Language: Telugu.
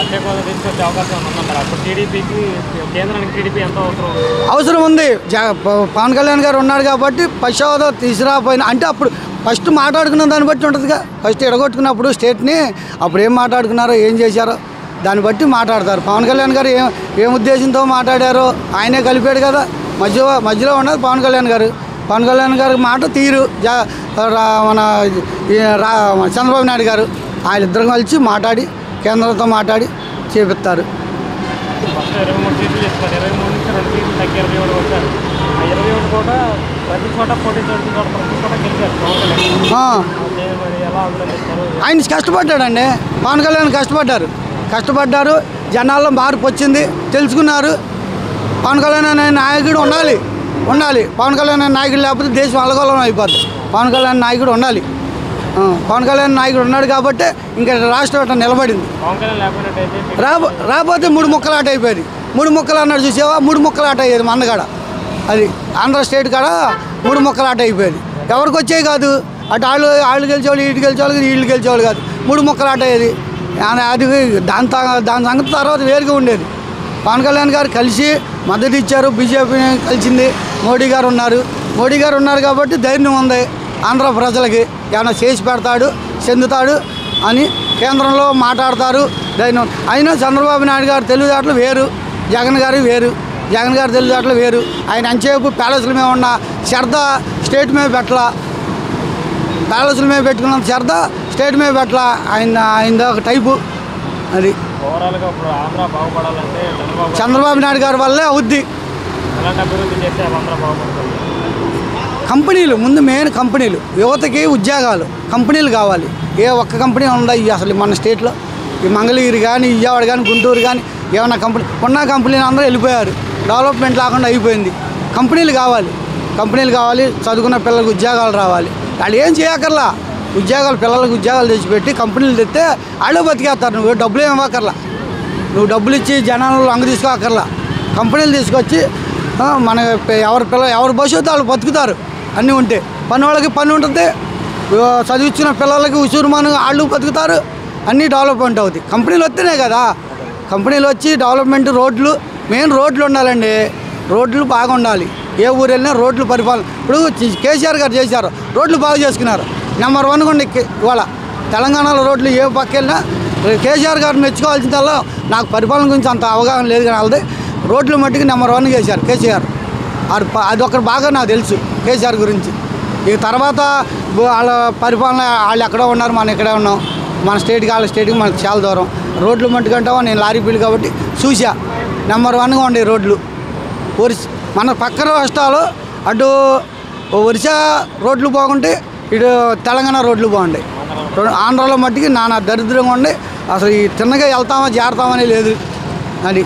ప్రత్యేక హోదా తీసుకొచ్చే అవకాశం ఉందంటారు. అప్పుడు టీడీపీకి కేంద్రానికి టీడీపీ ఎంత అవసరం ఉంది. పవన్ కళ్యాణ్ గారు ఉన్నాడు కాబట్టి ఫస్ట్ హోదా తీసుకురాపోయినా అంటే అప్పుడు ఫస్ట్ మాట్లాడుకున్న దాన్ని బట్టి ఉంటుందిగా. ఫస్ట్ ఎడగొట్టుకున్నప్పుడు స్టేట్ని అప్పుడు ఏం మాట్లాడుకున్నారో ఏం చేశారో దాన్ని బట్టి మాట్లాడతారు. పవన్ కళ్యాణ్ గారు ఏం ఉద్దేశంతో మాట్లాడారో ఆయనే కలిపాడు కదా. మధ్యలో ఉన్నది పవన్ కళ్యాణ్ గారు. పవన్ కళ్యాణ్ గారి మాట తీరు మన చంద్రబాబు నాయుడు గారు వాళ్ళిద్దరు కలిసి మాట్లాడి కేంద్రంతో మాట్లాడి చేపిస్తారు. ఫస్ట్ 23 సీట్లు ఇస్తారు. 23 నుంచి 2 సీట్లు తగ్గి 27 వచ్చారు. ఆ 27 కూడా ప్రతి చోట పోటీ చోట ప్రతి చోట గెలిచారు పవన్ కళ్యాణ్. ఎలా అభినందిస్తారు? ఆయన కష్టపడ్డాడండి. పవన్ కళ్యాణ్ కష్టపడ్డారు. జనాల్లో మార్పు వచ్చింది, తెలుసుకున్నారు. పవన్ కళ్యాణ్ అనే నాయకుడు ఉండాలి. పవన్ కళ్యాణ్ అనే నాయకుడు లేకపోతే దేశం అలగోలం అయిపోద్ది. పవన్ కళ్యాణ్ నాయకుడు ఉండాలి. పవన్ కళ్యాణ్ నాయకుడు ఉన్నాడు కాబట్టి ఇంకా రాష్ట్రం నిలబడింది. రాకపోతే 3 ముక్కలు ఆట అయిపోయింది. 3 ముక్కలు అన్నాడు చూసావా, 3 ముక్కలు ఆట అయ్యేది మందగాడ. అది ఆంధ్ర స్టేట్ కాడ 3 ముక్కలు ఆట అయిపోయేది. ఎవరికి వచ్చేవి కాదు. అటు వాళ్ళు గెలిచేవాళ్ళు, ఇటు గెలిచేవాళ్ళు, వీళ్ళు గెలిచేవాళ్ళు కాదు. 3 ముక్కలు ఆట అయ్యేది. అది దాని సంగతి తర్వాత వేరుగా ఉండేది. పవన్ కళ్యాణ్ గారు కలిసి మద్దతు ఇచ్చారు. బీజేపీని కలిసింది. మోడీ గారు ఉన్నారు కాబట్టి ధైర్యం ఉంది. ఆంధ్ర ప్రజలకి ఏమైనా చేసి పెడతాడు, చెందుతాడు అని కేంద్రంలో మాట్లాడతారు. ధైర్యం. అయినా చంద్రబాబు నాయుడు గారు తెలివితేటలు వేరు, జగన్ గారు తెలివితేటలు వేరు. ఆయన అంచేపు ప్యాలెస్ల మీద ఉన్న శ్రద్ధ స్టేట్ మీద పెట్టాల. ప్యాలెస్ల మీద పెట్టుకున్న శ్రద్ధ స్టేట్ మీద పెట్టాల. ఆయన ఒక టైపు. అది చంద్రబాబు నాయుడు గారి వల్లే అవుద్ది. కంపెనీలు ముందు మెయిన్ కంపెనీలు, యువతకి ఉద్యోగాలు, కంపెనీలు కావాలి. ఏ ఒక్క కంపెనీ ఉందా అసలు మన స్టేట్లో? ఈ మంగళగిరి కానీ, విజయవాడ కానీ, గుంటూరు కానీ ఏమన్నా ఉన్న కంపెనీలు అందరూ వెళ్ళిపోయారు. డెవలప్మెంట్ లేకుండా అయిపోయింది. కంపెనీలు కావాలి. చదువుకున్న పిల్లలకు ఉద్యోగాలు రావాలి. వాళ్ళు ఏం చేయక్కర్లా. పిల్లలకు ఉద్యోగాలు తెచ్చిపెట్టి కంపెనీలు తెస్తే వాళ్ళు బతికేస్తారు. నువ్వు డబ్బులు ఏమి ఇవ్వక్కర్లా. నువ్వు డబ్బులు ఇచ్చి జనాలు అంగ తీసుకోక్కర్లా. కంపెనీలు తీసుకొచ్చి మన ఎవరి భవిష్యత్తు వాళ్ళు బతుకుతారు. అన్నీ ఉంటే పని వాళ్ళకి పని ఉంటుంది. చదివించిన పిల్లలకి ఉసురుమాను వాళ్ళు బతుకుతారు. అన్నీ డెవలప్మెంట్ అవుతాయి. కంపెనీలు వస్తేనే కదా. కంపెనీలు వచ్చి డెవలప్మెంట్ రోడ్లు మెయిన్ రోడ్లు ఉండాలండి. రోడ్లు బాగా ఉండాలి. ఏ ఊరు వెళ్ళినా రోడ్లు పరిపాలన. ఇప్పుడు కేసీఆర్ గారు చేశారు, రోడ్లు బాగా చేసుకున్నారు. నెంబర్ 1 కొండి ఇవాళ తెలంగాణలో రోడ్లు ఏ పక్క వెళ్ళినా కేసీఆర్ గారు మెచ్చుకోవాల్సిందల్లా. నాకు పరిపాలన గురించి అంత అవగాహన లేదు కానీ వాళ్ళది రోడ్లు మట్టికి నెంబర్ 1 చేశారు కేసీఆర్. అది ఒకటి బాగా నాకు తెలుసు కేసీఆర్ గురించి. ఇక తర్వాత వాళ్ళ పరిపాలన వాళ్ళు ఎక్కడో ఉన్నారు, మనం ఇక్కడే ఉన్నాం. మన స్టేట్కి వాళ్ళ స్టేట్కి మనకు చాలా దూరం. రోడ్లు మట్టుకంటావా నేను లారీ ఫీల్డ్ కాబట్టి చూసా. నెంబర్ 1గా ఉండే రోడ్లు. మన పక్కన రాష్ట్రాలు అటు ఒరిస్సా రోడ్లు బాగుంటాయి, ఇటు తెలంగాణ రోడ్లు బాగుంటాయి. ఆంధ్రాలో మట్టికి నానా దరిద్రంగా ఉండి అసలు ఈ తిన్నగా వెళ్తామా జారుతామని లేదు. అది